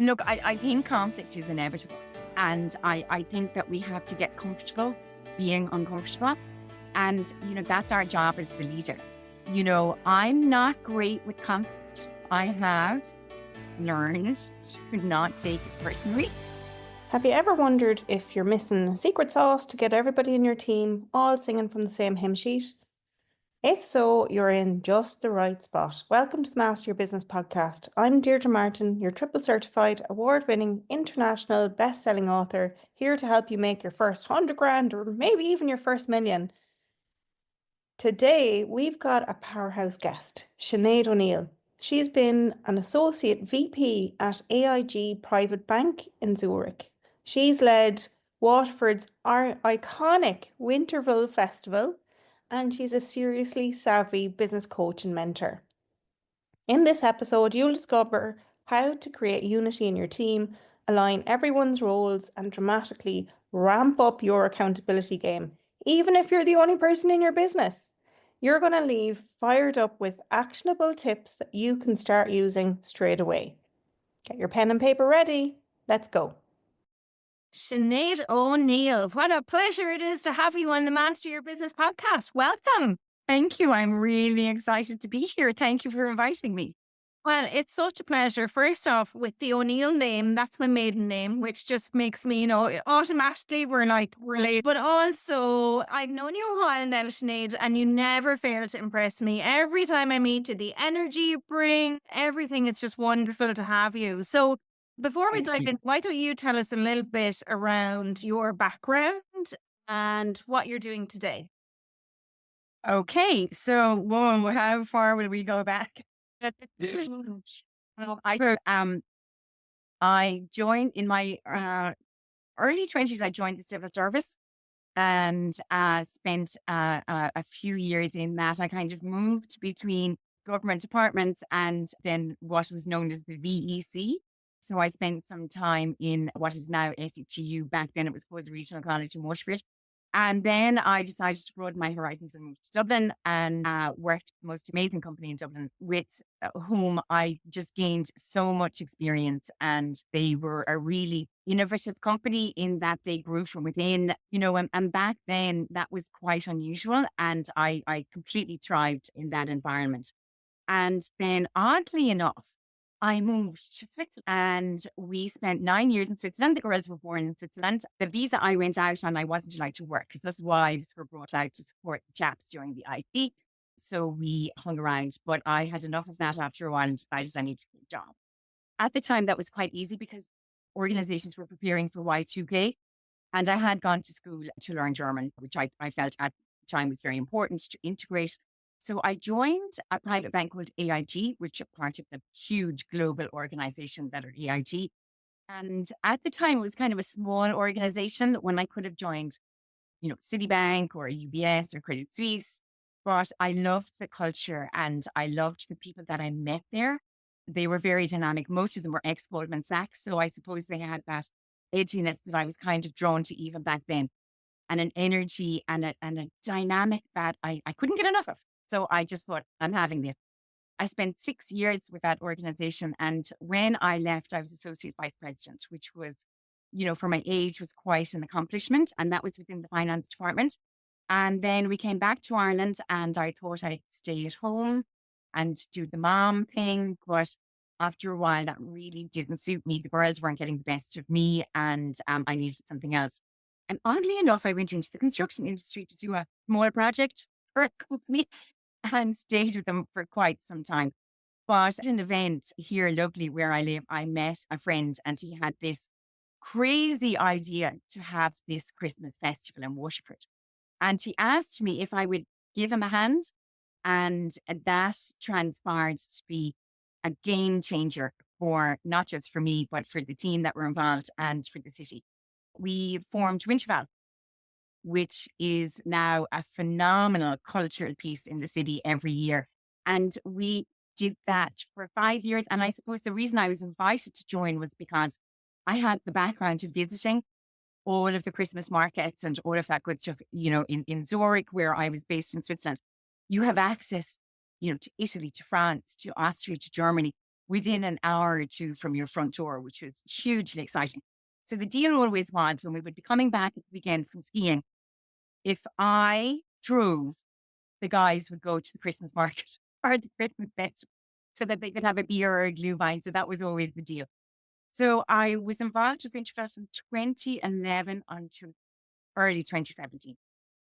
Look, I think conflict is inevitable. And I think that we have to get comfortable being uncomfortable. And, that's our job as the leader. I'm not great with conflict. I have learned to not take it personally. Have you ever wondered if you're missing secret sauce to get everybody in your team all singing from the same hymn sheet? If so, you're in just the right spot. Welcome to the Master Your Business podcast. I'm Deirdre Martin, your triple certified, award-winning, international best-selling author, here to help you make your first 100 grand or maybe even your first million. Today, we've got a powerhouse guest, Sinead O'Neill. She's been an associate VP at AIG Private Bank in Zurich. She's led Waterford's iconic Winterville Festival, and she's a seriously savvy business coach and mentor. In this episode, you'll discover how to create unity in your team, align everyone's roles, and dramatically ramp up your accountability game, even if you're the only person in your business. You're going to leave fired up with actionable tips that you can start using straight away. Get your pen and paper ready. Let's go. Sinead O'Neill, what a pleasure it is to have you on the Master Your Business podcast. Welcome. Thank you. I'm really excited to be here. Thank you for inviting me. Well, it's such a pleasure. First off, with the O'Neill name, that's my maiden name, which just makes me, automatically we're related. But also, I've known you a while now, Sinead, and you never fail to impress me. Every time I meet you, the energy you bring, everything, it's just wonderful to have you. So before we dive in, why don't you tell us a little bit around your background and what you're doing today? Okay, so whoa, how far will we go back? I joined in my early 20s. I joined the civil service and spent a few years in that. I kind of moved between government departments and then what was known as the VEC. So I spent some time in what is now SETU. Back then it was called the Regional College in Waterford. And then I decided to broaden my horizons and moved to Dublin and worked for the most amazing company in Dublin with whom I just gained so much experience. And they were a really innovative company in that they grew from within, and back then that was quite unusual. And I completely thrived in that environment. And then oddly enough, I moved to Switzerland and we spent 9 years in Switzerland. The girls were born in Switzerland. The visa I went out on, I wasn't allowed to work because those wives were brought out to support the chaps during the IT. So we hung around, but I had enough of that after a while and decided I needed to get a job. At the time, that was quite easy because organizations were preparing for Y2K and I had gone to school to learn German, which I felt at the time was very important to integrate. So I joined a private bank called AIG, which is part of the huge global organization that are AIG. And at the time, it was kind of a small organization when I could have joined, Citibank or UBS or Credit Suisse. But I loved the culture and I loved the people that I met there. They were very dynamic. Most of them were ex-Goldman Sachs. So I suppose they had that edginess that I was kind of drawn to even back then, and an energy and a dynamic that I couldn't get enough of. So I just thought, I'm having this. I spent 6 years with that organization. And when I left, I was associate vice president, which was, for my age, was quite an accomplishment. And that was within the finance department. And then we came back to Ireland and I thought I'd stay at home and do the mom thing. But after a while, that really didn't suit me. The girls weren't getting the best of me and I needed something else. And oddly enough, I went into the construction industry to do a small project for a company and stayed with them for quite some time. But at an event here locally where I live, I met a friend and he had this crazy idea to have this Christmas festival in Waterford. And he asked me if I would give him a hand. And that transpired to be a game changer for not just for me, but for the team that were involved and for the city. We formed Winterville, which is now a phenomenal cultural piece in the city every year. And we did that for 5 years. And I suppose the reason I was invited to join was because I had the background of visiting all of the Christmas markets and all of that good stuff, in Zurich, where I was based in Switzerland. You have access, to Italy, to France, to Austria, to Germany. within an hour or two from your front door, which was hugely exciting. So the deal always was when we would be coming back at the weekend from skiing, if I drove, the guys would go to the Christmas market or the Christmas festival so that they could have a beer or a glühwein. So that was always the deal. So I was involved with Winterfest from 2011 until early 2017,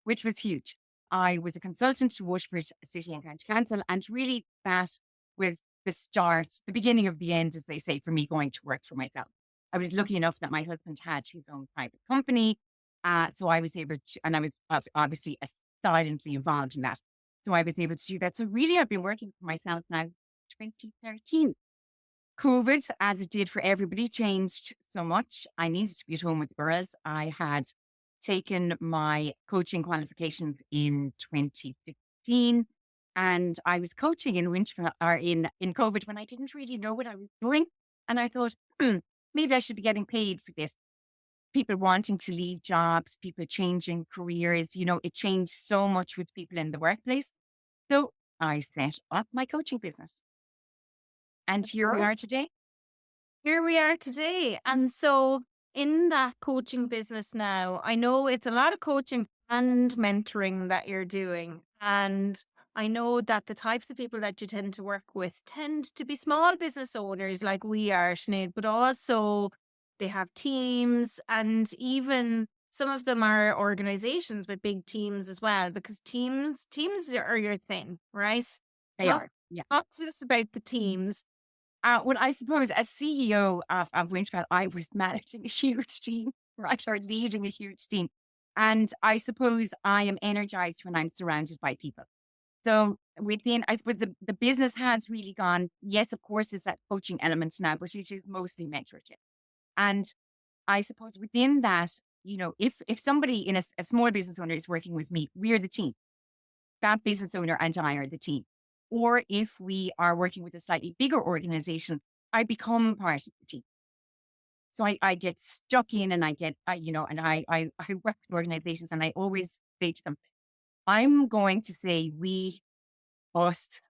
which was huge. I was a consultant to Waterford City and County Council, and really that was the start, the beginning of the end, as they say, for me going to work for myself. I was lucky enough that my husband had his own private company. So I was able to, and I was obviously silently involved in that. So I was able to do that. So really, I've been working for myself now 2013. COVID, as it did for everybody, changed so much. I needed to be at home with the girls. I had taken my coaching qualifications in 2015, and I was coaching in winter or in COVID when I didn't really know what I was doing. And I thought, maybe I should be getting paid for this. People wanting to leave jobs, people changing careers, it changed so much with people in the workplace. So I set up my coaching business. And here we are today. Here we are today. And so, in that coaching business now, I know it's a lot of coaching and mentoring that you're doing. And I know that the types of people that you tend to work with tend to be small business owners like we are, Sinead, but also they have teams, and even some of them are organizations with big teams as well, because teams are your thing, right? They Talk, are. Yeah. talk to us about the teams. Well, I suppose as CEO of Winterfell, I was managing a huge team, right, or leading a huge team. And I suppose I am energized when I'm surrounded by people. So I suppose the business has really gone, yes, of course, there's that coaching element now, but it is mostly mentorship. And I suppose within that, if somebody in a small business owner is working with me, we're the team. That business owner and I are the team. Or if we are working with a slightly bigger organization, I become part of the team. So I get stuck in, and I work with organizations, and I always say to them, I'm going to say we, us,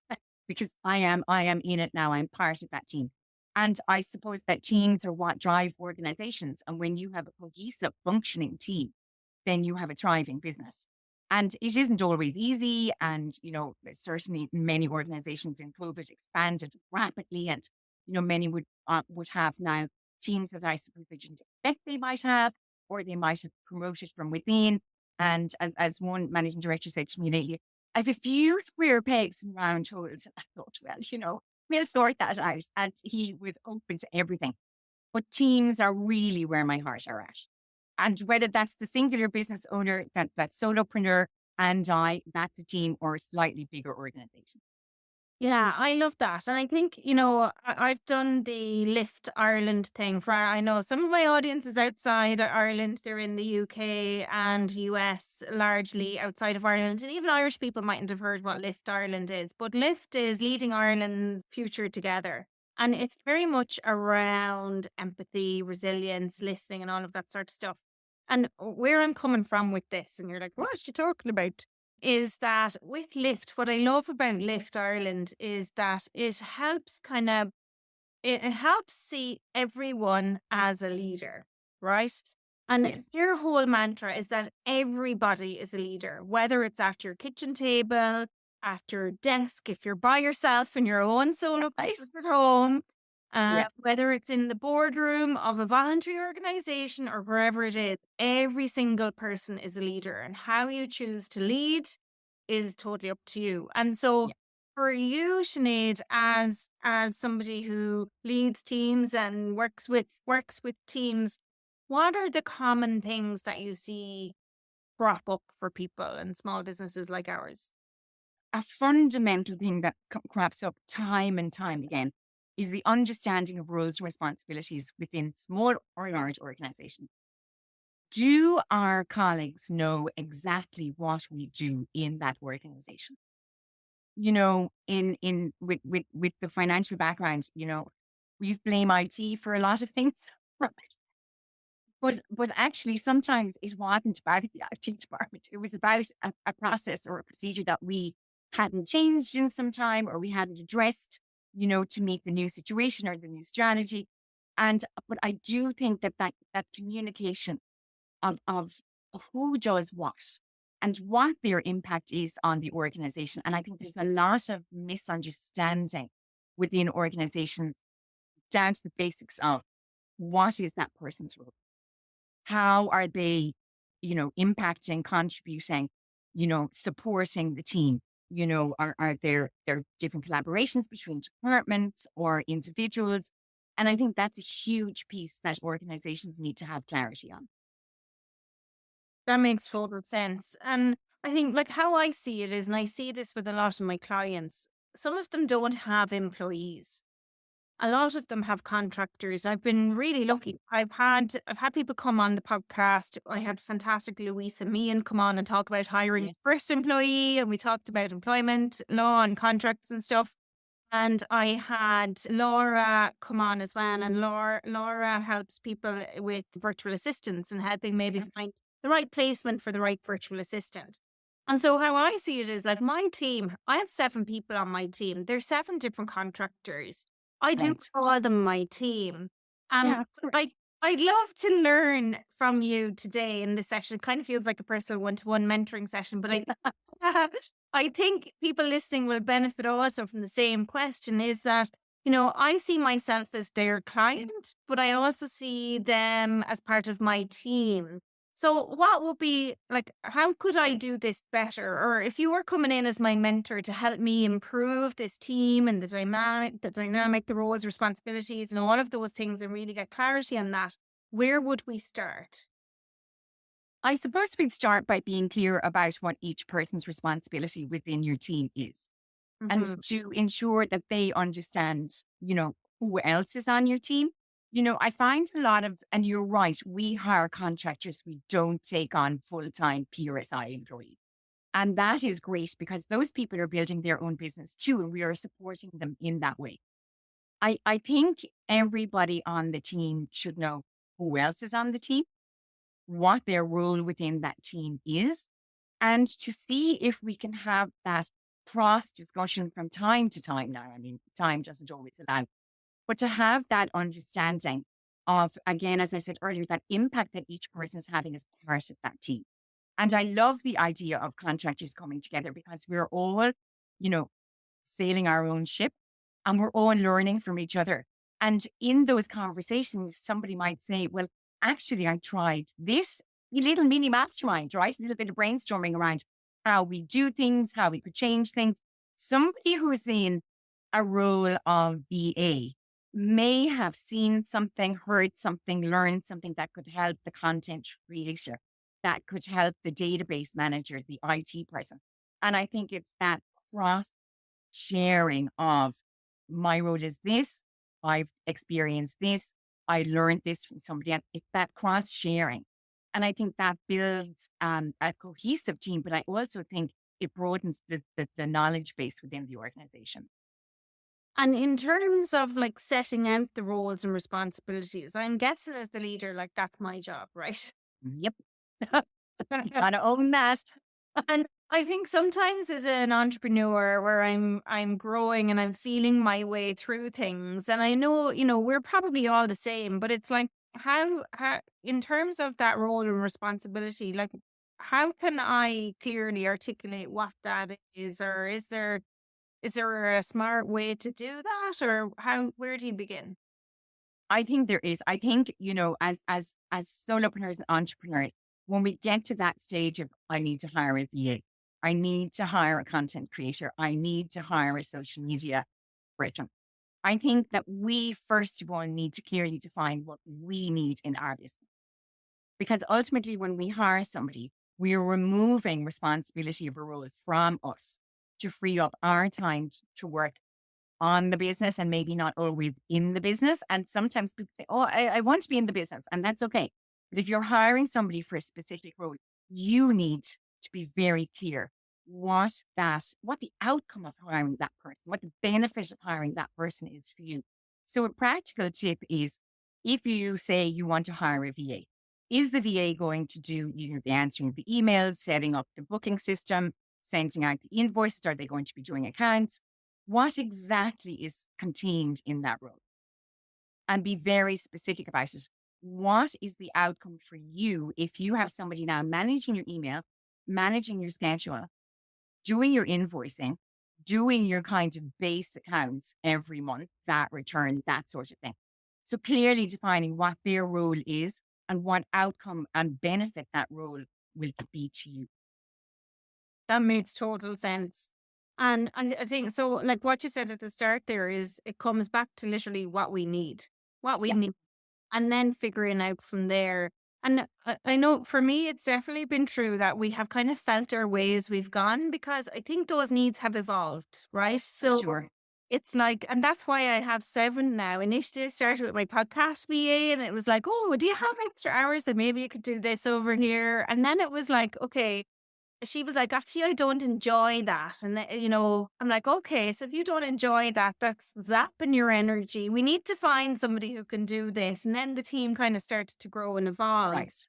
because I am in it now. I'm part of that team. And I suppose that teams are what drive organizations. And when you have a cohesive functioning team, then you have a thriving business. And it isn't always easy. And, certainly many organizations in COVID expanded rapidly. And, many would have now teams that I suppose they didn't expect they might have, or they might have promoted from within. And as one managing director said to me lately, I have a few square pegs and round holes. And I thought, well, we'll sort that out. And he was open to everything. But teams are really where my heart are at. And whether that's the singular business owner, that solopreneur, and that's a team, or a slightly bigger organization. Yeah, I love that. And I think, I've done the Lift Ireland thing I know some of my audience is outside Ireland. They're in the UK and US, largely outside of Ireland. And even Irish people mightn't have heard what Lift Ireland is. But Lift is Leading Ireland's Future Together. And it's very much around empathy, resilience, listening, and all of that sort of stuff. And where I'm coming from with this, and you're like, what is she talking about? Is that with Lift, what I love about Lift Ireland is that it helps see everyone as a leader, right? And Yes. their whole mantra is that everybody is a leader, whether it's at your kitchen table, at your desk, if you're by yourself in your own solo place at home, Yeah. whether it's in the boardroom of a voluntary organization or wherever it is, every single person is a leader, and how you choose to lead is totally up to you. And so Yeah. for you, Sinead, as somebody who leads teams and works with teams, what are the common things that you see crop up for people and small businesses like ours? A fundamental thing that crops up time and time again is the understanding of roles and responsibilities within small or large organizations. Do our colleagues know exactly what we do in that organization? With the financial background, we used to blame IT for a lot of things. Right. But actually sometimes it wasn't about the IT department. It was about a process or a procedure that we hadn't changed in some time, or we hadn't addressed. to meet the new situation or the new strategy. But I do think that communication of who does what and what their impact is on the organization. And I think there's a lot of misunderstanding within organizations down to the basics of what is that person's role? How are they, impacting, contributing, supporting the team? Are there different collaborations between departments or individuals? And I think that's a huge piece that organizations need to have clarity on. That makes total sense. And I think, like, how I see it is, and I see this with a lot of my clients, some of them don't have employees. A lot of them have contractors. I've been really lucky. I've had people come on the podcast. I had fantastic Louise and Meehan come on and talk about hiring Yeah. first employee, and we talked about employment law and contracts and stuff. And I had Laura come on as well. And Laura helps people with virtual assistants and helping maybe find the right placement for the right virtual assistant. And so how I see it is like my team, I have 7 people on my team. There's 7 different contractors. I do Right. call them my team. Yeah, of But course. I'd love to learn from you today in this session. It kind of feels like a personal one-to-one mentoring session, but I think people listening will benefit also from the same question is that, I see myself as their client, but I also see them as part of my team. So what would be like, how could I do this better? Or if you were coming in as my mentor to help me improve this team and the roles, responsibilities, and all of those things and really get clarity on that, where would we start? I suppose we'd start by being clear about what each person's responsibility within your team is, and Hmm. to ensure that they understand, who else is on your team. I find a lot of, and you're right, we hire contractors, we don't take on full time PRSI employees. And that is great because those people are building their own business too, and we are supporting them in that way. I think everybody on the team should know who else is on the team, what their role within that team is, and to see if we can have that cross discussion from time to time now. I mean, time doesn't always allow, but to have that understanding of, again, as I said earlier, that impact that each person is having as part of that team. And I love the idea of contractors coming together because we're all, you know, sailing our own ship and we're all learning from each other. And in those conversations, somebody might say, well, actually, I tried this a little mini mastermind, right? A little bit of brainstorming around how we do things, how we could change things. Somebody who's in a role of VA may have seen something, heard something, learned something that could help the content creator, that could help the database manager, the IT person. And I think it's that cross sharing of my role is this, I've experienced this, I learned this from somebody else. It's that cross sharing. And I think that builds a cohesive team, but I also think it broadens the knowledge base within the organization. And in terms of like setting out the roles and responsibilities, I'm guessing as the leader, like that's my job, right? Yep. Gotta own that. And I think sometimes as an entrepreneur where I'm growing and I'm feeling my way through things and I know, we're probably all the same, but it's like how in terms of that role and responsibility, like how can I clearly articulate what that is or is there a smart way to do that or where do you begin? I think there is. I think, as solopreneurs and entrepreneurs, when we get to that stage of I need to hire a VA, I need to hire a content creator, I need to hire a social media person. I think that we first of all need to clearly define what we need in our business. Because ultimately, when we hire somebody, we are removing responsibility of a role from us to free up our time to work on the business and maybe not always in the business. And sometimes people say, oh, I want to be in the business, and that's okay. But if you're hiring somebody for a specific role, you need to be very clear what the outcome of hiring that person, what the benefit of hiring that person is for you. So a practical tip is if you say you want to hire a VA, is the VA going to do the answering the emails, setting up the booking system, sending out the invoices? Are they going to be doing accounts? what exactly is contained in that role, and be very specific about it. What is the outcome for you if you have somebody now managing your email, managing your schedule, doing your invoicing, doing your kind of base accounts every month, that return, that sort of thing. So clearly defining what their role is and what outcome and benefit that role will be to you. That makes total sense. And I think so, like what you said at the start there is it comes back to literally what we need, what we Yeah. need, and then figuring out from there. And I know for me, it's definitely been true that we have kind of felt our ways we've gone because I think those needs have evolved, right? So Sure. it's like, and that's why I have 7 now. Initially, I started with my podcast VA, and it was like, oh, do you have extra hours that maybe you could do this over here? And then it was like, okay, she was like, actually, I don't enjoy that. And, I'm like, okay, so if you don't enjoy that, that's zapping your energy. We need to find somebody who can do this. And then the team kind of started to grow and evolve. Right.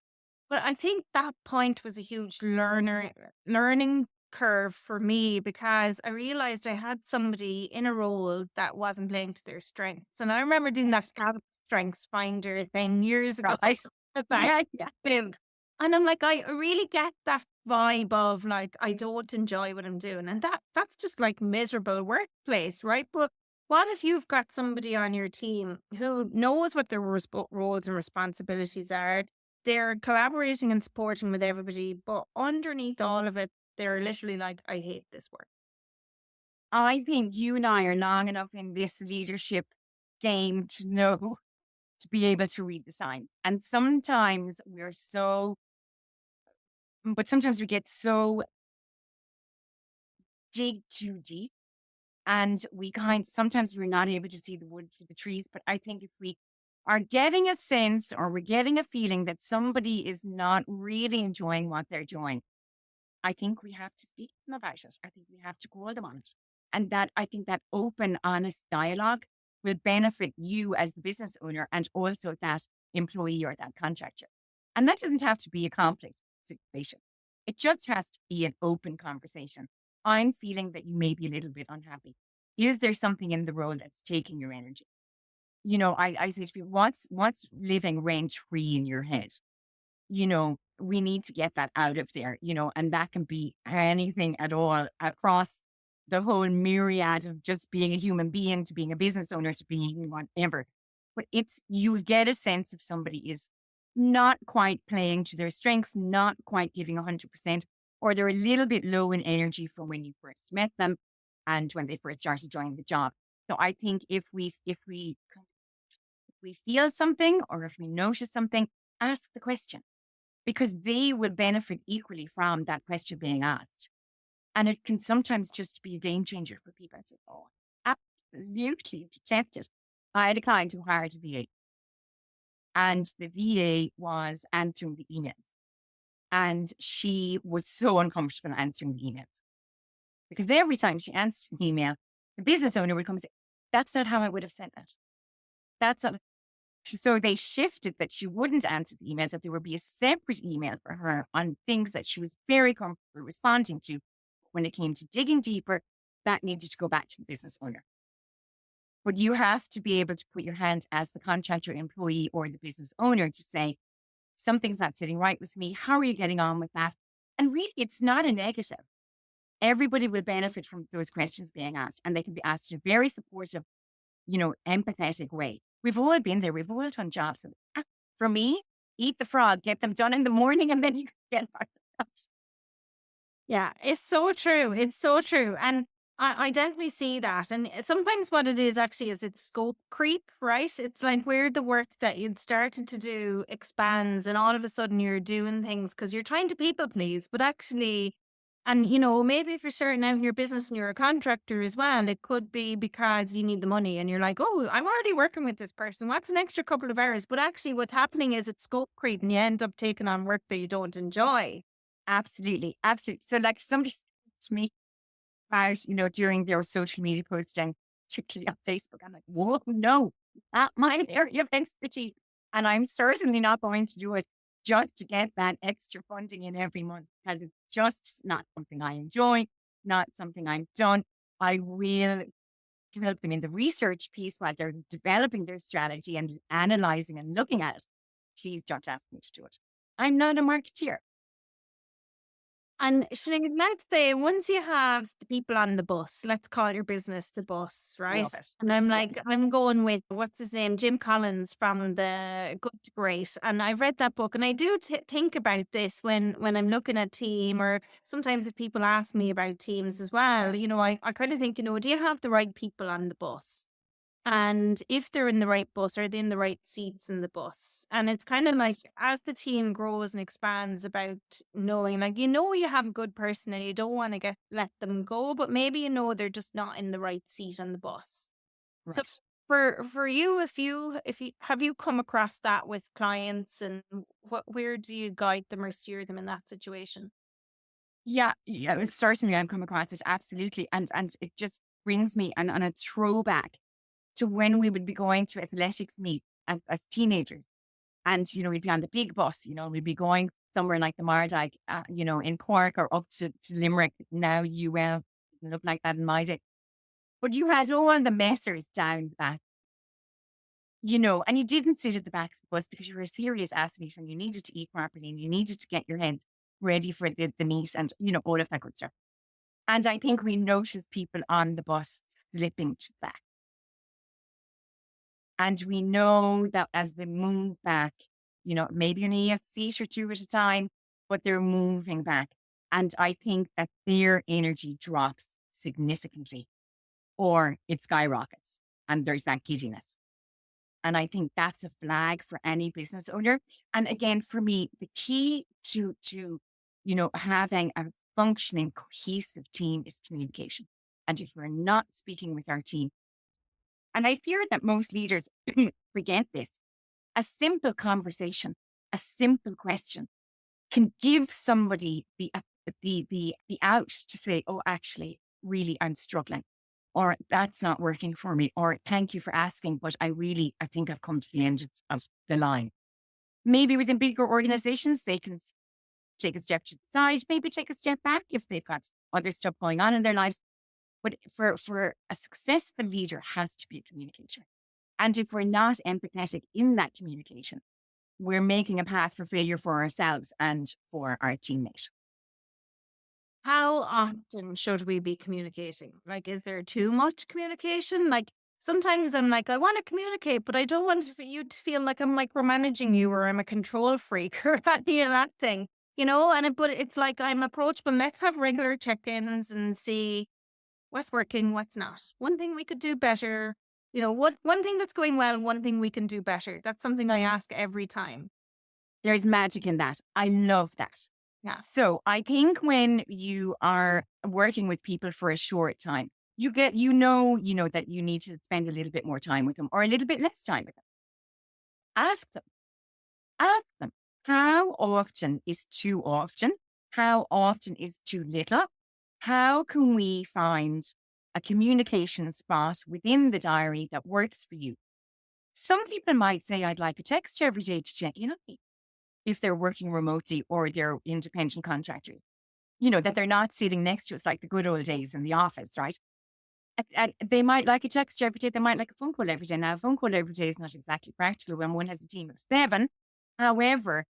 But I think that point was a huge learning curve for me because I realized I had somebody in a role that wasn't playing to their strengths. And I remember doing that strengths finder thing years ago. Right. Back Yeah. then. And I'm like, I really get that vibe of like, I don't enjoy what I'm doing. And that's just like miserable workplace, right? But what if you've got somebody on your team who knows what their roles and responsibilities are? They're collaborating and supporting with everybody, but underneath all of it, they're literally like, I hate this work. I think you and I are long enough in this leadership game to know, to be able to read the signs. And sometimes sometimes we get so dig too deep, and sometimes we're not able to see the wood through the trees. But I think if we are getting a sense or we're getting a feeling that somebody is not really enjoying what they're doing, I think we have to speak to them about it. I think we have to call them on it. And I think that open, honest dialogue will benefit you as the business owner and also that employee or that contractor. And that doesn't have to be a conflict situation. It just has to be an open conversation. I'm feeling that you may be a little bit unhappy. Is there something in the role that's taking your energy? I say to people, what's living rent free in your head? We need to get that out of there, and that can be anything at all across the whole myriad of just being a human being to being a business owner to being whatever. But you get a sense if somebody is not quite playing to their strengths, not quite giving 100%, or they're a little bit low in energy from when you first met them and when they first started joining the job. So I think if we feel something or if we notice something, ask the question, because they will benefit equally from that question being asked. And it can sometimes just be a game changer for people. It's like, oh, absolutely detect it. I had a client who hired a VA, and the VA was answering the emails. And she was so uncomfortable answering the emails because every time she answered an email, the business owner would come and say, that's not how I would have sent that. That's not. So they shifted that she wouldn't answer the emails, that there would be a separate email for her on things that she was very comfortable responding to. When it came to digging deeper, that needed to go back to the business owner. But you have to be able to put your hand as the contractor, employee, or the business owner to say, something's not sitting right with me. How are you getting on with that? And really, it's not a negative. Everybody will benefit from those questions being asked, and they can be asked in a very supportive, empathetic way. We've all been there. We've all done jobs. For me, eat the frog, get them done in the morning, and then you can get back to the house. Yeah, it's so true. It's so true. And I definitely see that. And sometimes what it is actually is it's scope creep, right? It's like where the work that you'd started to do expands and all of a sudden you're doing things because you're trying to people please, but actually, and maybe if you're starting out in your business and you're a contractor as well, it could be because you need the money and you're like, oh, I'm already working with this person. What's an extra couple of hours? But actually what's happening is it's scope creep and you end up taking on work that you don't enjoy. Absolutely. Absolutely. So like somebody said to me about, during their social media posting, particularly on Facebook, I'm like, whoa, no, not my area of expertise. And I'm certainly not going to do it just to get that extra funding in every month because it's just not something I enjoy, not something I've done. I will to help them in the research piece while they're developing their strategy and analyzing and looking at it, please don't ask me to do it. I'm not a marketeer. And Sinead, let's say once you have the people on the bus, let's call your business the bus, right? Love it. And I'm Yeah. like, I'm going with, what's his name? Jim Collins from the Good to Great. And I read that book, and I do think about this when I'm looking at team, or sometimes if people ask me about teams as well, I kind of think, do you have the right people on the bus? And if they're in the right bus, are they in the right seats in the bus? And it's kind of like, as the team grows and expands, about knowing, like, you have a good person and you don't want to let them go, but maybe they're just not in the right seat on the bus. So Right. for you, if you have you come across that with clients, and where do you guide them or steer them in that situation? Yeah, certainly I've come across it, absolutely. And it just brings me on a throwback to when we would be going to athletics meet as teenagers. And, we'd be on the big bus, we'd be going somewhere like the Mardyke, in Cork, or up to Limerick. Now you didn't look like that in my day. But you had all the messers down the back, and you didn't sit at the back of the bus because you were a serious athlete and you needed to eat properly and you needed to get your head ready for the meet and, all of that good stuff. And I think we noticed people on the bus slipping to the back. And we know that as they move back, maybe only a seat or two at a time, but they're moving back. And I think that their energy drops significantly, or it skyrockets, and there's that giddiness. And I think that's a flag for any business owner. And again, for me, the key to having a functioning, cohesive team is communication. And if we're not speaking with our team, and I fear that most leaders forget this, a simple conversation, a simple question can give somebody the out to say, oh, actually, really, I'm struggling, or that's not working for me, or thank you for asking, but I think I've come to the end of the line. Maybe within bigger organizations, they can take a step to the side, maybe take a step back if they've got other stuff going on in their lives. But for a successful leader has to be a communicator. And if we're not empathetic in that communication, we're making a path for failure for ourselves and for our teammate. How often should we be communicating? Like, is there too much communication? Like, sometimes I'm like, I want to communicate, but I don't want for you to feel like I'm micromanaging you, or I'm a control freak, or that thing, but it's like, I'm approachable. Let's have regular check-ins and see what's working, what's not. One thing we could do better. One thing that's going well, one thing we can do better. That's something I ask every time. There's magic in that. I love that. Yeah. So I think when you are working with people for a short time, you get, that you need to spend a little bit more time with them, or a little bit less time with them. Ask them, how often is too often? How often is too little? How can we find a communication spot within the diary that works for you? Some people might say, I'd like a text every day to check in on me, if they're working remotely or they're independent contractors, that they're not sitting next to us like the good old days in the office, right? And they might like a text every day. They might like a phone call every day. Now, a phone call every day is not exactly practical when one has a team of 7. However,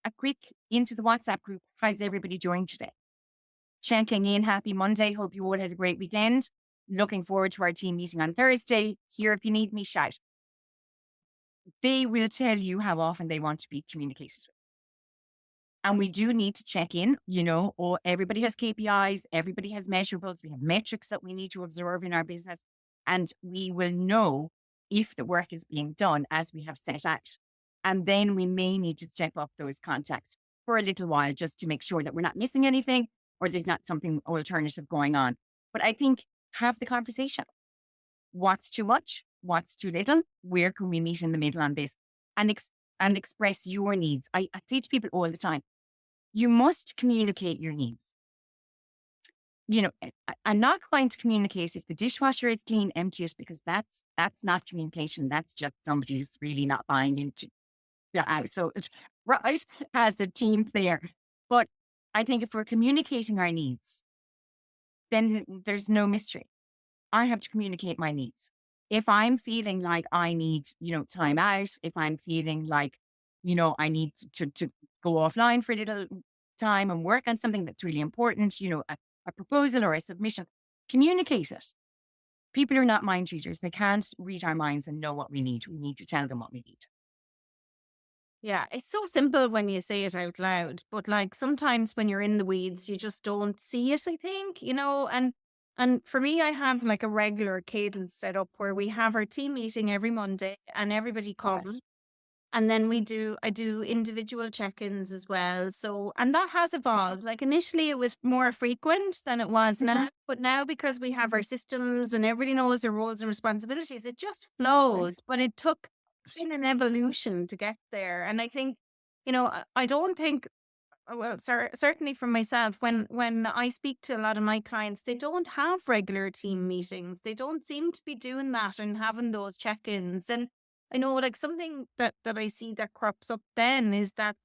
a quick into the WhatsApp group, how's everybody doing today? Checking in, happy Monday. Hope you all had a great weekend. Looking forward to our team meeting on Thursday. Here if you need me, shout. They will tell you how often they want to be communicated with. And we do need to check in, or everybody has KPIs, everybody has measurables, we have metrics that we need to observe in our business. And we will know if the work is being done as we have set out. And then we may need to step up those contacts for a little while just to make sure that we're not missing anything, or there's not something alternative going on. But I think have the conversation. What's too much? What's too little? Where can we meet in the middle on this? And express your needs. I say to people all the time, you must communicate your needs. I'm not going to communicate if the dishwasher is clean, empty it, because that's not communication. That's just somebody who's really not buying into the house. So it's right as a team player. But I think if we're communicating our needs, then there's no mystery. I have to communicate my needs. If I'm feeling like I need, time out, if I'm feeling like, I need to go offline for a little time and work on something that's really important, a proposal or a submission, communicate it. People are not mind readers. They can't read our minds and know what we need. We need to tell them what we need. Yeah, it's so simple when you say it out loud, but like sometimes when you're in the weeds, you just don't see it, I think, and for me, I have like a regular cadence set up where we have our team meeting every Monday and everybody comes. Yes. And then I do individual check-ins as well. So, and that has evolved. Like initially it was more frequent than it was now, but now because we have our systems and everybody knows their roles and responsibilities, it just flows. But it took in an evolution to get there. And I think, I don't think, well, certainly for myself, when I speak to a lot of my clients, they don't have regular team meetings. They don't seem to be doing that and having those check-ins. And I know like something that I see that crops up then is that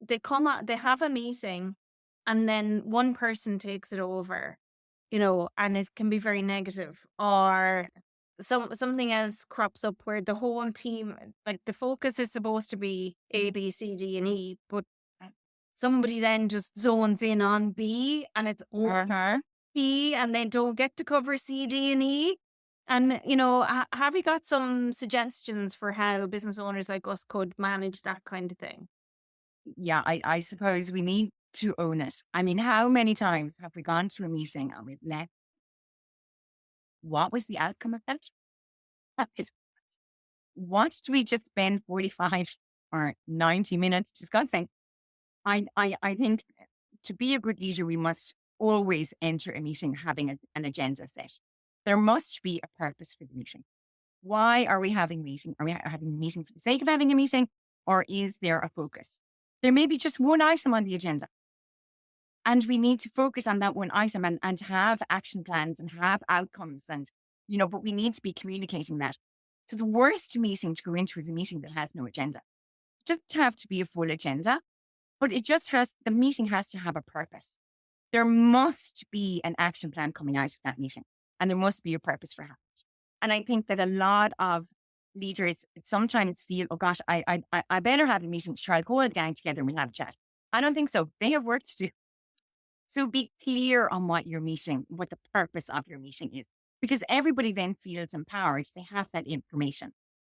they have a meeting and then one person takes it over, and it can be very negative, or something else crops up where the whole team, like the focus is supposed to be A, B, C, D, and E, but somebody then just zones in on B and it's only Uh-huh. B and they don't get to cover C, D, and E. And, have you got some suggestions for how business owners like us could manage that kind of thing? Yeah, I suppose we need to own it. I mean, how many times have we gone to a meeting and we've left? What was the outcome of it? What did we just spend 45 or 90 minutes discussing? I think to be a good leader, we must always enter a meeting having an agenda set. There must be a purpose for the meeting. Why are we having a meeting? Are we having a meeting for the sake of having a meeting? Or is there a focus? There may be just one item on the agenda. And we need to focus on that one item and have action plans and have outcomes. And, but we need to be communicating that. So the worst meeting to go into is a meeting that has no agenda. It doesn't have to be a full agenda, but the meeting has to have a purpose. There must be an action plan coming out of that meeting, and there must be a purpose for it. And I think that a lot of leaders sometimes feel, oh gosh, I better have a meeting to try to call the gang together and we'll have a chat. I don't think so. They have work to do. So be clear on what the purpose of your meeting is, because everybody then feels empowered. They have that information.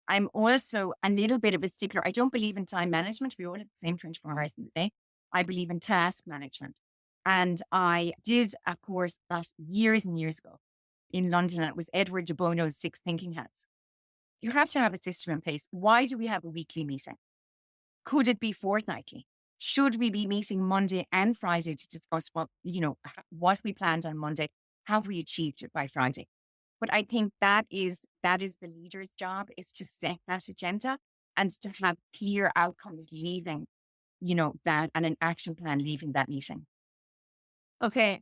I'm also a little bit of a stickler. I don't believe in time management. We all have the same 24 hours in the day. I believe in task management. And I did a course that years and years ago in London. And it was Edward de Bono's 6 Thinking Hats. You have to have a system in place. Why do we have a weekly meeting? Could it be fortnightly? Should we be meeting Monday and Friday to discuss what we planned on Monday? Have we achieved it by Friday? But I think that is the leader's job, is to set that agenda and to have clear outcomes leaving, that, and an action plan leaving that meeting. Okay.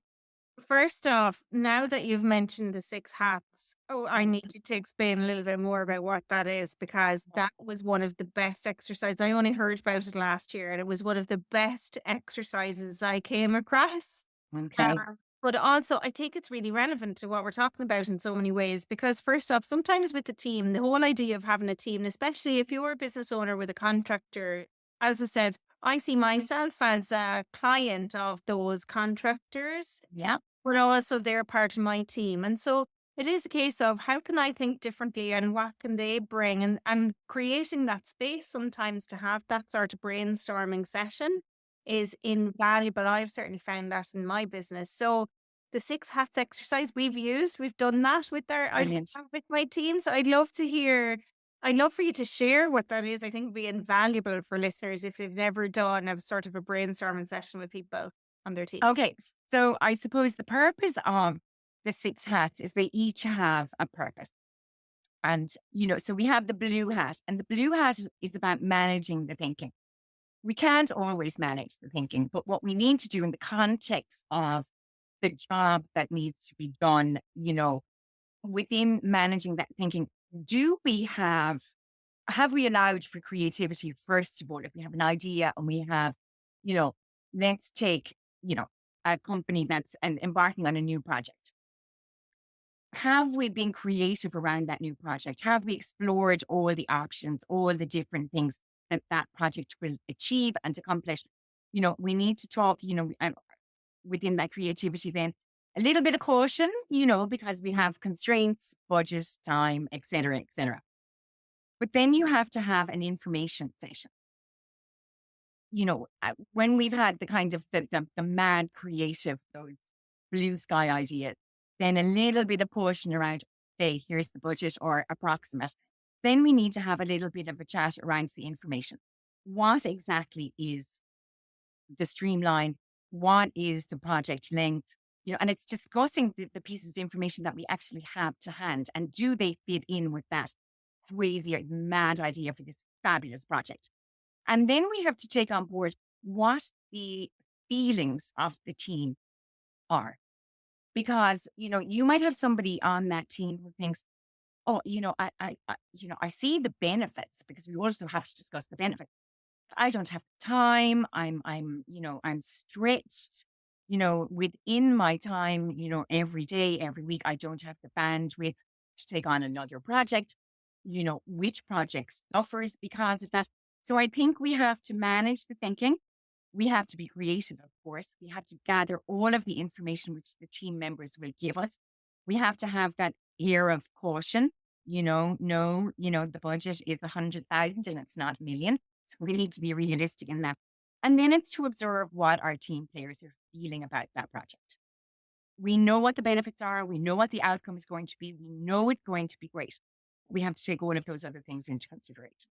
First off, now that you've mentioned the 6 hats, I need you to explain a little bit more about what that is, because that was one of the best exercises. I only heard about it last year and it was one of the best exercises I came across. Okay. But also, I think it's really relevant to what we're talking about in so many ways, because first off, sometimes with the team, the whole idea of having a team, especially if you're a business owner with a contractor, as I said, I see myself as a client of those contractors, Yeah. but also they're part of my team. And so it is a case of how can I think differently and what can they bring, and creating that space sometimes to have that sort of brainstorming session is invaluable. I've certainly found that in my business. So the 6 hats exercise we've done that with Brilliant. with my team. So I'd love for you to share what that is. I think it'd be invaluable for listeners if they've never done a sort of a brainstorming session with people on their team. Okay. So I suppose the purpose of the 6 hats is they each have a purpose. And, so we have the blue hat, and the blue hat is about managing the thinking. We can't always manage the thinking, but what we need to do in the context of the job that needs to be done, within managing that thinking, have we allowed for creativity? First of all, if we have an idea and we have, let's take, a company that's embarking on a new project. have we been creative around that new project? Have we explored all the options, all the different things that that project will achieve and accomplish? We need to talk, within that creativity, then a little bit of caution, because we have constraints, budget, time, et cetera, et cetera. But then you have to have an information session. When we've had the kind of the mad creative, those blue sky ideas, then a little bit of caution around, hey, here's the budget or approximate. Then we need to have a little bit of a chat around the information. What exactly is the streamline? What is the project length? And it's discussing the pieces of information that we actually have to hand, and do they fit in with that crazy or mad idea for this fabulous project? And then we have to take on board what the feelings of the team are. Because, you might have somebody on that team who thinks, oh, I see the benefits, because we also have to discuss the benefits. I don't have time. I'm stretched, within my time, every day, every week. I don't have the bandwidth to take on another project. Which project suffers because of that? So I think we have to manage the thinking. We have to be creative, of course. We have to gather all of the information which the team members will give us. We have to have that air of caution. No, the budget is 100,000 and it's not a million. So we need to be realistic in that. And then it's to observe what our team players are feeling about that project. We know what the benefits are. We know what the outcome is going to be. We know it's going to be great. We have to take all of those other things into consideration.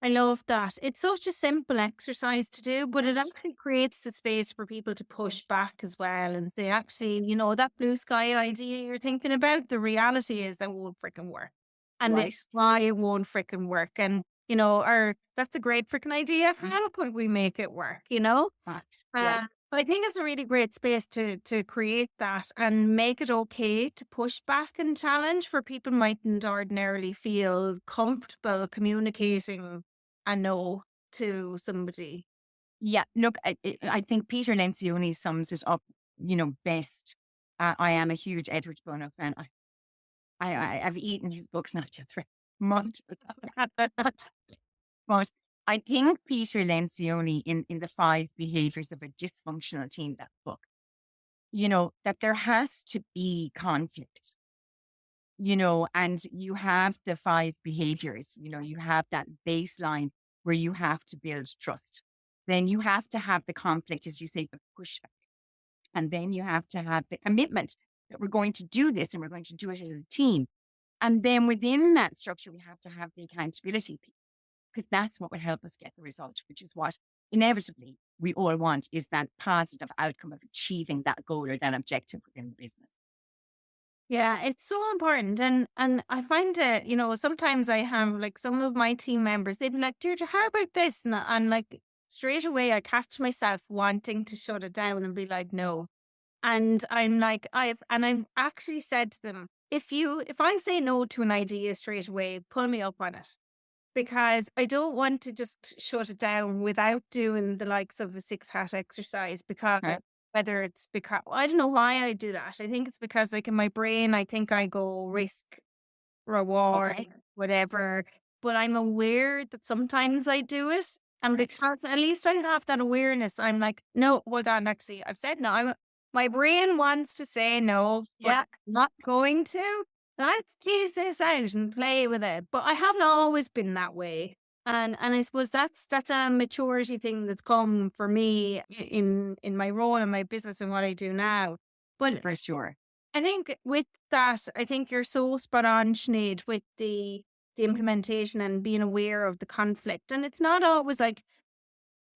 I love that. It's such a simple exercise to do, but it Yes. actually creates the space for people to push back as well and say, actually, that blue sky idea you're thinking about, the reality is that won't freaking work. And Right. it's why it won't freaking work. And, or that's a great freaking idea. How could we make it work? Fact. Yeah. I think it's a really great space to create that and make it okay to push back and challenge, for people mightn't ordinarily feel comfortable communicating a no to somebody. Yeah. Look, I think Peter Lencioni sums it up, best. I am a huge Edward Bono fan. I've eaten his books, not just read much. But I think Peter Lencioni in the 5 behaviors of a dysfunctional team, that book, that there has to be conflict, and you have the 5 behaviors, you have that baseline where you have to build trust. Then you have to have the conflict, as you say, the pushback. And then you have to have the commitment that we're going to do this and we're going to do it as a team. And then within that structure, we have to have the accountability piece, because that's what will help us get the result, which is what inevitably we all want, is that positive outcome of achieving that goal or that objective within the business. Yeah, it's so important. And I find it, sometimes I have like some of my team members, they'd be like, Deirdre, how about this? And like straight away I catch myself wanting to shut it down and be like, no. And I'm like, I've actually said to them, if I say no to an idea straight away, pull me up on it. Because I don't want to just shut it down without doing the likes of a 6-hat exercise, because Okay. whether it's because I don't know why I do that. I think it's because like in my brain, I think I go risk, reward, Okay. whatever. But I'm aware that sometimes I do it. And because at least I have that awareness, I'm like, no, hold on, actually, I've said no. My brain wants to say no, but Yeah. I'm not going to. Let's tease this out and play with it. But I haven't always been that way. And I suppose that's a maturity thing that's come for me in my role in my business and what I do now. But For sure. I think with that, I think you're so spot on, Sinead, with the implementation and being aware of the conflict. And it's not always like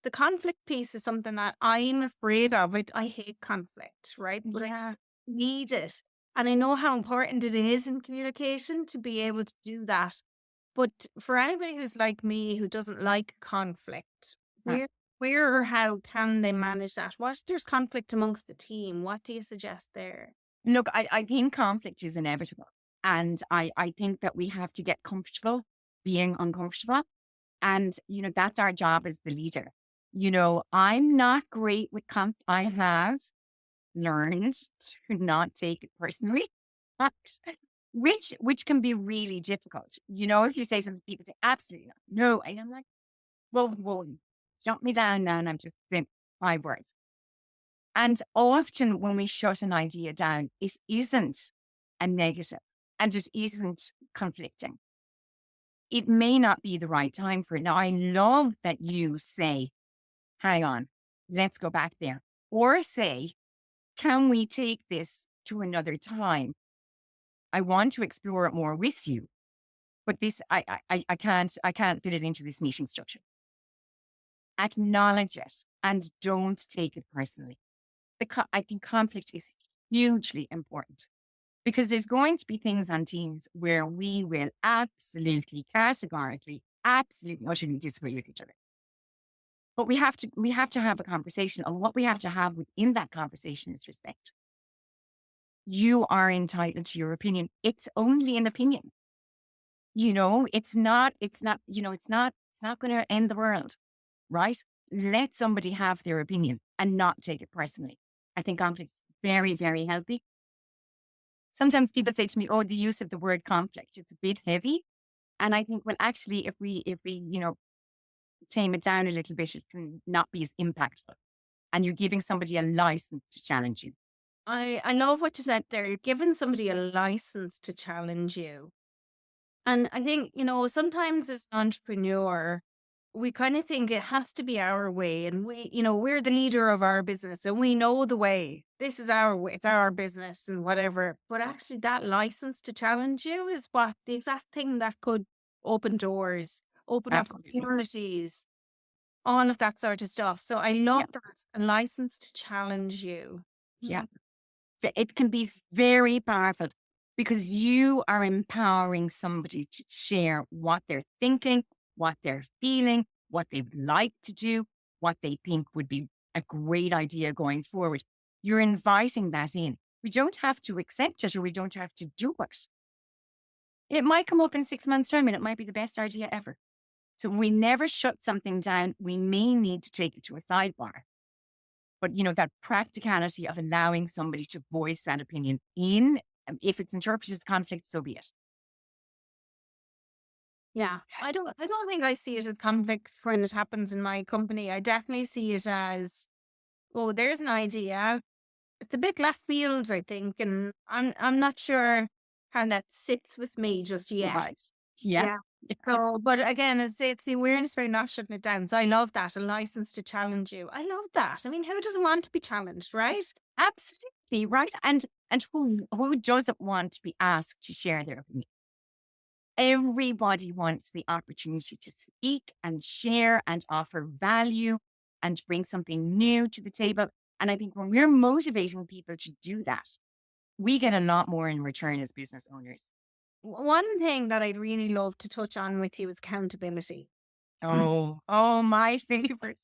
the conflict piece is something that I'm afraid of. I hate conflict, right? But I Yeah. need it. And I know how important it is in communication to be able to do that. But for anybody who's like me, who doesn't like conflict, Uh, where or how can they manage that? What if there's conflict amongst the team? What do you suggest there? Look, I think conflict is inevitable. And I think that we have to get comfortable being uncomfortable. And, that's our job as the leader. I'm not great with I have learned to not take it personally. which can be really difficult. If you say something, people say, absolutely not. No. And I'm like, well, whoa, jump me down now. And I'm just saying 5 words. And often when we shut an idea down, it isn't a negative and it isn't conflicting. It may not be the right time for it. Now, I love that you say, hang on, let's go back there. Or say, can we take this to another time? I want to explore it more with you, but this, I can't fit it into this meeting structure. Acknowledge it and don't take it personally. I think conflict is hugely important because there's going to be things on teams where we will absolutely, categorically, absolutely, utterly disagree with each other. But we have to have a conversation, and what we have to have within that conversation is respect. You are entitled to your opinion. It's only an opinion. It's not going to end the world, right? Let somebody have their opinion and not take it personally. I think conflict's very, very healthy. Sometimes people say to me, oh, the use of the word conflict, it's a bit heavy. And I think, well, actually, if we tame it down a little bit, it can not be as impactful. And you're giving somebody a license to challenge you. I love what you said there. You're giving somebody a license to challenge you. And I think, sometimes as an entrepreneur, we kind of think it has to be our way. And we're the leader of our business and we know the way. This is our way. It's our business and whatever. But actually that license to challenge you is the exact thing that could open doors, open Absolutely. up opportunities, all of that sort of stuff. So I love that, a license to challenge you. Yeah. It can be very powerful because you are empowering somebody to share what they're thinking, what they're feeling, what they'd like to do, what they think would be a great idea going forward. You're inviting that in. We don't have to accept it or we don't have to do it. It might come up in 6 months' time and it might be the best idea ever. So we never shut something down. We may need to take it to a sidebar. But, that practicality of allowing somebody to voice that opinion if it's interpreted as conflict, so be it. Yeah, I don't think I see it as conflict when it happens in my company. I definitely see it as, oh, there's an idea. It's a bit left field, I think, and I'm not sure how that sits with me just yet. Right. Yeah. So, but again, it's the awareness for not shutting it down. So I love that, a license to challenge you. I love that. I mean, who doesn't want to be challenged, right? Absolutely. Right. And who doesn't want to be asked to share their opinion? Everybody wants the opportunity to speak and share and offer value and bring something new to the table. And I think when we're motivating people to do that, we get a lot more in return as business owners. One thing that I'd really love to touch on with you is accountability. Oh, my favorite.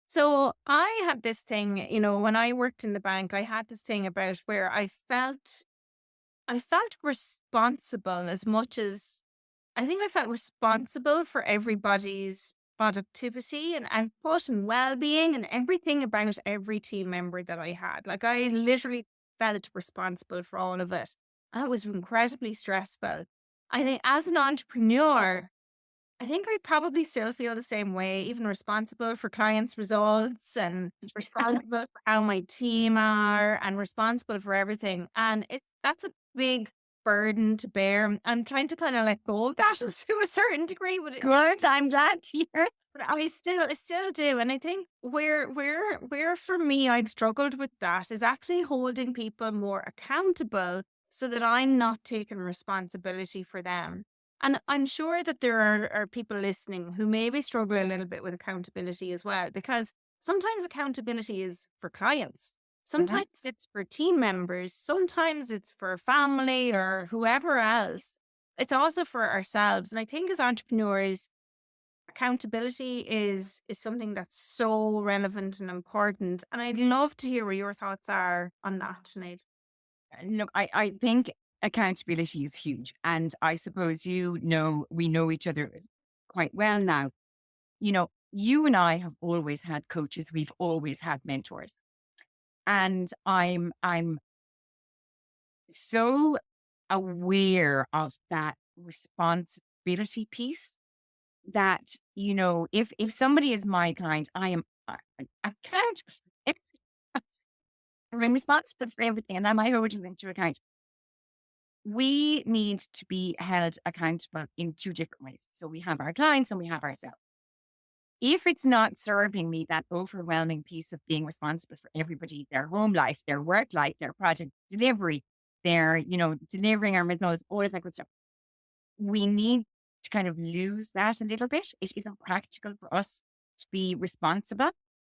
So I had this thing, when I worked in the bank, I had this thing about where I felt responsible as much as I think I felt responsible for everybody's productivity and output and well-being and everything about every team member that I had. Like I literally felt responsible for all of it. That was incredibly stressful. I think as an entrepreneur, I think I probably still feel the same way, even responsible for clients' results and responsible for how my team are and responsible for everything. And that's a big burden to bear. I'm trying to kind of let go of that to a certain degree. But Good. I'm glad to hear. but I still do. And I think where for me I've struggled with that is actually holding people more accountable so that I'm not taking responsibility for them. And I'm sure that there are people listening who maybe struggle a little bit with accountability as well, because sometimes accountability is for clients. Sometimes it's for team members. Sometimes it's for family or whoever else. It's also for ourselves. And I think as entrepreneurs, accountability is something that's so relevant and important. And I'd love to hear what your thoughts are on that, Sinead. Look, I think accountability is huge. And I suppose we know each other quite well now. You and I have always had coaches. We've always had mentors. And I'm so aware of that responsibility piece that, if somebody is my client, I am accountable. I'm responsible for everything and I hold you into account. We need to be held accountable in two different ways. So we have our clients and we have ourselves. If it's not serving me, that overwhelming piece of being responsible for everybody, their home life, their work life, their project delivery, their, delivering our results, all of that good stuff, we need to kind of lose that a little bit. It isn't practical for us to be responsible.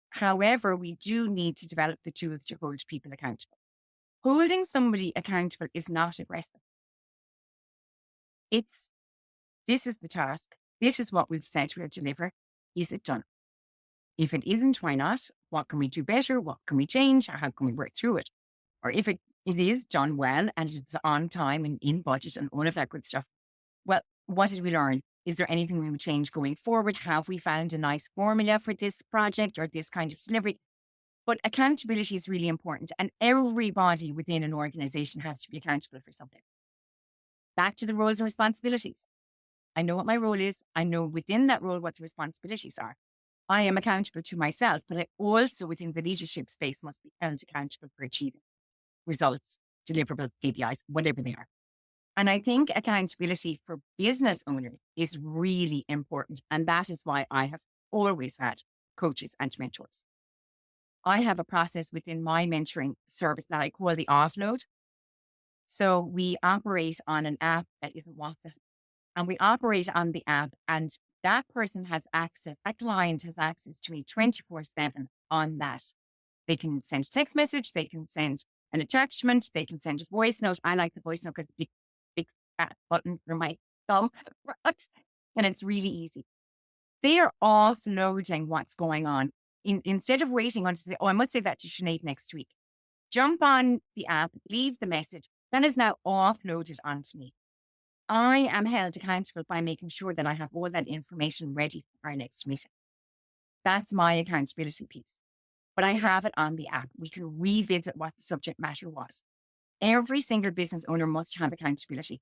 However, we do need to develop the tools to hold people accountable. Holding somebody accountable is not aggressive. This is the task. This is what we've said we'll deliver. Is it done? If it isn't, why not? What can we do better? What can we change? How can we work through it? Or if it is done well and it's on time and in budget and all of that good stuff, well, what did we learn? Is there anything we would change going forward? Have we found a nice formula for this project or this kind of delivery? But accountability is really important, and everybody within an organization has to be accountable for something. Back to the roles and responsibilities. I know what my role is. I know within that role what the responsibilities are. I am accountable to myself, but I also within the leadership space must be held accountable for achieving results, deliverables, KPIs, whatever they are. And I think accountability for business owners is really important. And that is why I have always had coaches and mentors. I have a process within my mentoring service that I call the offload. So we operate on an app that isn't WhatsApp. And we operate on the app, and that person has access, that client has access to me 24/7 on that. They can send a text message, they can send an attachment, they can send a voice note. I like the voice note because it's a big fat button for my thumb, right? And it's really easy. They are offloading what's going on. Instead of waiting until I must say that to Sinead next week. Jump on the app, leave the message, that is now offloaded onto me. I am held accountable by making sure that I have all that information ready for our next meeting. That's my accountability piece. But I have it on the app. We can revisit what the subject matter was. Every single business owner must have accountability.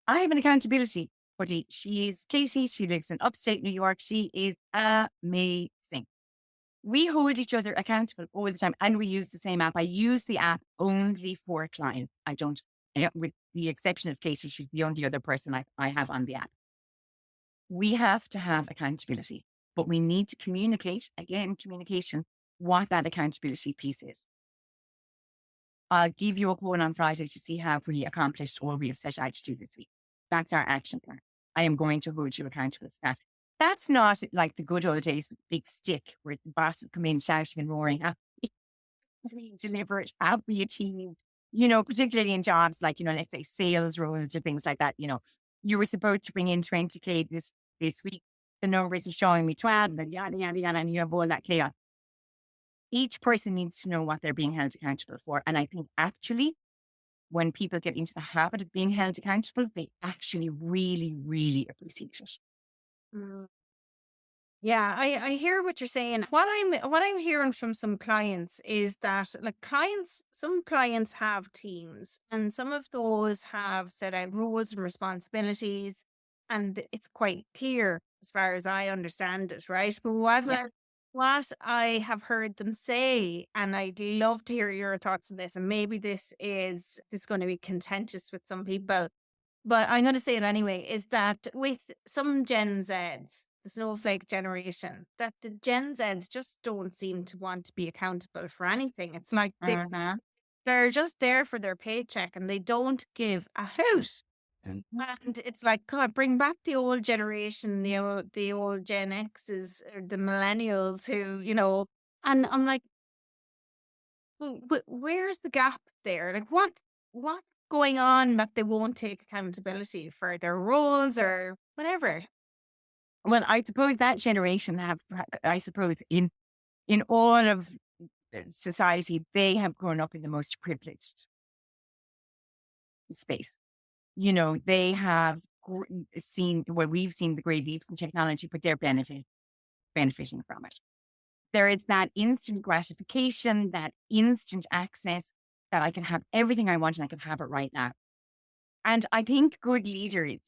I have an accountability buddy. She is Katie. She lives in upstate New York. She is amazing. We hold each other accountable all the time, and we use the same app. I use the app only for clients. I don't, with the exception of Katie, she's the only other person I have on the app. We have to have accountability, but we need to communicate, again, communication, what that accountability piece is. I'll give you a call on Friday to see how we accomplished all we have set out to do this week. That's our action plan. I am going to hold you accountable for that. That's not like the good old days with the big stick where the boss would come in shouting and roaring, have we delivered, have we achieved, particularly in jobs like, let's say sales roles or things like that, you were supposed to bring in 20K this week. The numbers are showing me 12, but yada, yada, yada, and you have all that chaos. Each person needs to know what they're being held accountable for. And I think actually, when people get into the habit of being held accountable, they actually really, really appreciate it. Mm. Yeah, I hear what you're saying. What I'm hearing from some clients is that some clients have teams, and some of those have set out roles and responsibilities, and it's quite clear as far as I understand it, right? But what I have heard them say, and I'd love to hear your thoughts on this, and maybe this is going to be contentious with some people, but I'm going to say it anyway, is that with some Gen Zs, the snowflake generation, that the Gen Zs just don't seem to want to be accountable for anything. It's like they're just there for their paycheck and they don't give a hoot. And it's like, God, bring back the old generation, the old Gen X's or the millennials who, and I'm like, where's the gap there? Like, what's going on that they won't take accountability for their roles or whatever? Well, I suppose that generation in all of society, they have grown up in the most privileged space. They have we've seen the great leaps in technology, but they're benefiting from it. There is that instant gratification, that instant access, that I can have everything I want and I can have it right now. And I think good leaders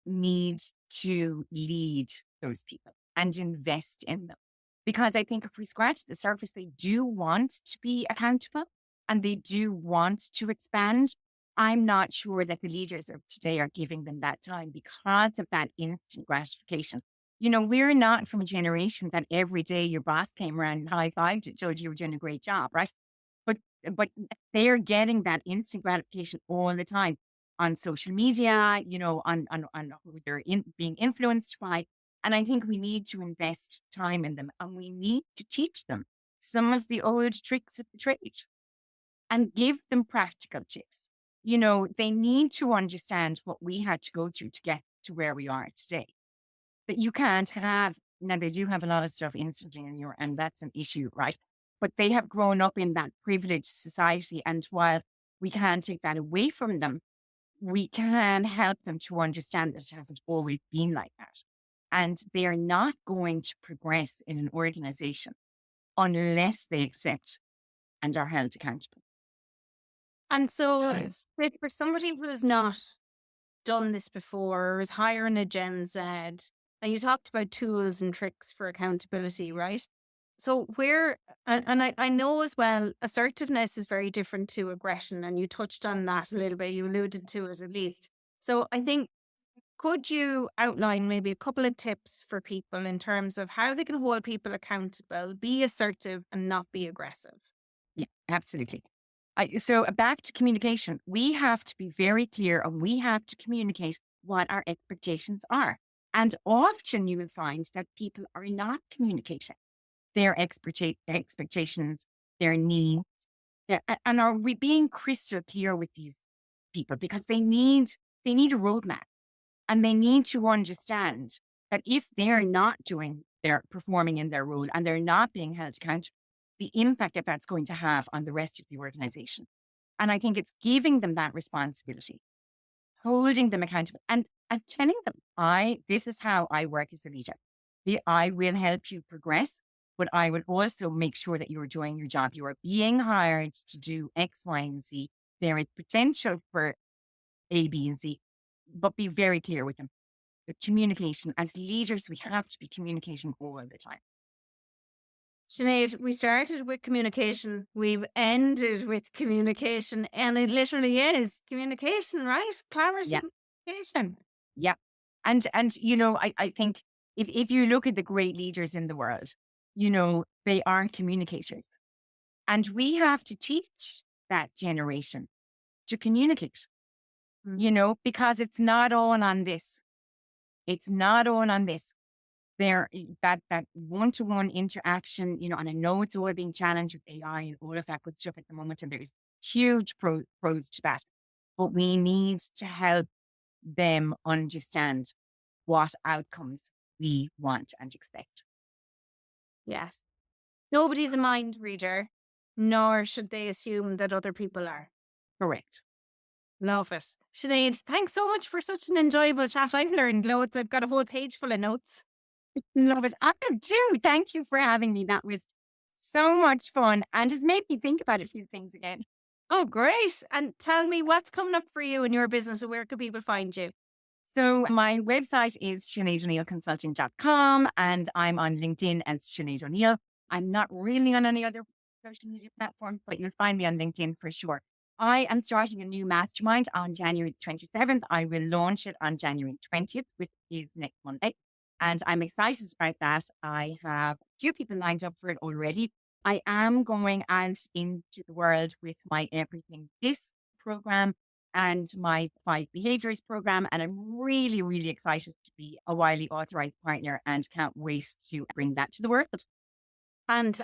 need to lead those people and invest in them. Because I think if we scratch the surface, they do want to be accountable and they do want to expand. I'm not sure that the leaders of today are giving them that time because of that instant gratification. We're not from a generation that every day your boss came around and high-fived and told you were doing a great job, right? But they're getting that instant gratification all the time on social media, on who they're being influenced by. And I think we need to invest time in them and we need to teach them some of the old tricks of the trade and give them practical tips. They need to understand what we had to go through to get to where we are today. That you can't have, now they do have a lot of stuff instantly and that's an issue, right? But they have grown up in that privileged society. And while we can't take that away from them, we can help them to understand that it hasn't always been like that. And they are not going to progress in an organization unless they accept and are held accountable. And so for somebody who has not done this before or is hiring a Gen Z, and you talked about tools and tricks for accountability, right? So I know as well, assertiveness is very different to aggression, and you touched on that a little bit. You alluded to it at least. So I think, could you outline maybe a couple of tips for people in terms of how they can hold people accountable, be assertive and not be aggressive? Yeah, absolutely. So back to communication, we have to be very clear and we have to communicate what our expectations are. And often you will find that people are not communicating their expectations, their needs, and are we being crystal clear with these people because they need a roadmap and they need to understand that if they're not performing in their role and they're not being held accountable, the impact that that's going to have on the rest of the organization. And I think it's giving them that responsibility, holding them accountable and telling them, this is how I work as a leader. I will help you progress, but I will also make sure that you're doing your job. You are being hired to do X, Y, and Z. There is potential for A, B, and Z, but be very clear with them. The communication, as leaders, we have to be communicating all the time. Sinead, we started with communication, we've ended with communication, and it literally is communication, right? Clarity, Yeah. communication. Yeah. And I think if you look at the great leaders in the world, they are communicators. And we have to teach that generation to communicate, because it's not all on this. It's not all on this. There, that one-to-one interaction, and I know it's all being challenged with AI and all of that good stuff at the moment, and there's huge pros to that. But we need to help them understand what outcomes we want and expect. Yes. Nobody's a mind reader, nor should they assume that other people are. Correct. Love it. Sinead, thanks so much for such an enjoyable chat. I've learned loads. I've got a whole page full of notes. Love it. I do. Thank you for having me. That was so much fun and has made me think about a few things again. Oh, great. And tell me what's coming up for you in your business and where can people find you? So my website is SineadO'NeillConsulting.com and I'm on LinkedIn as Sinead O'Neill. I'm not really on any other social media platforms, but you'll find me on LinkedIn for sure. I am starting a new mastermind on January 27th. I will launch it on January 20th, which is next Monday. And I'm excited about that. I have a few people lined up for it already. I am going out into the world with my Everything This program and my 5 Behaviors program. And I'm really, really excited to be a Wiley authorized partner and can't wait to bring that to the world. And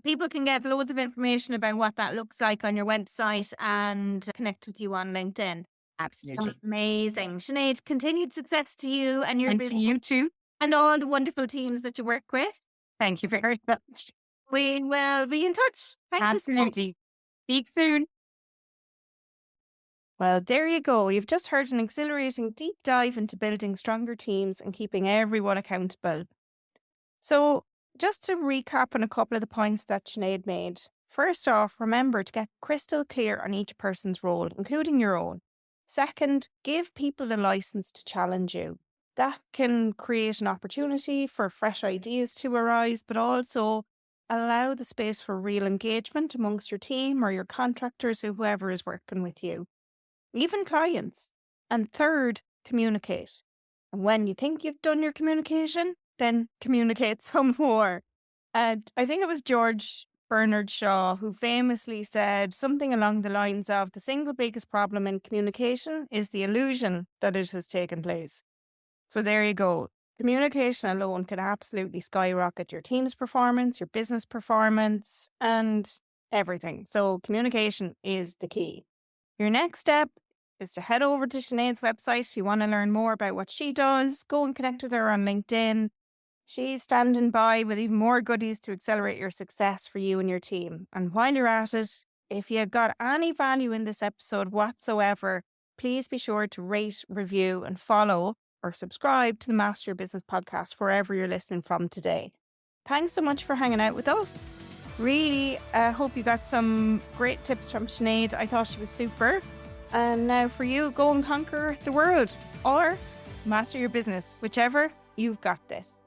people can get loads of information about what that looks like on your website and connect with you on LinkedIn. Absolutely. Amazing. Sinead, continued success to you and your business. And to you too. And all the wonderful teams that you work with. Thank you very much. We will be in touch. Thank Absolutely. you. Speak soon. Well, there you go. You've just heard an exhilarating deep dive into building stronger teams and keeping everyone accountable. So just to recap on a couple of the points that Sinead made. First off, remember to get crystal clear on each person's role, including your own. Second, give people the license to challenge you. That can create an opportunity for fresh ideas to arise, but also allow the space for real engagement amongst your team or your contractors or whoever is working with you, even clients. And third, communicate. And when you think you've done your communication, then communicate some more. And I think it was George Bernard Shaw who famously said something along the lines of the single biggest problem in communication is the illusion that it has taken place. So there you go. Communication alone can absolutely skyrocket your team's performance, your business performance, and everything. So communication is the key. Your next step is to head over to Sinead's website if you want to learn more about what she does. Go and connect with her on LinkedIn. She's standing by with even more goodies to accelerate your success for you and your team. And while you're at it, if you got any value in this episode whatsoever, please be sure to rate, review, and follow or subscribe to the Master Your Business podcast wherever you're listening from today. Thanks so much for hanging out with us. Really hope you got some great tips from Sinead. I thought she was super. And now for you, go and conquer the world or master your business, whichever, you've got this.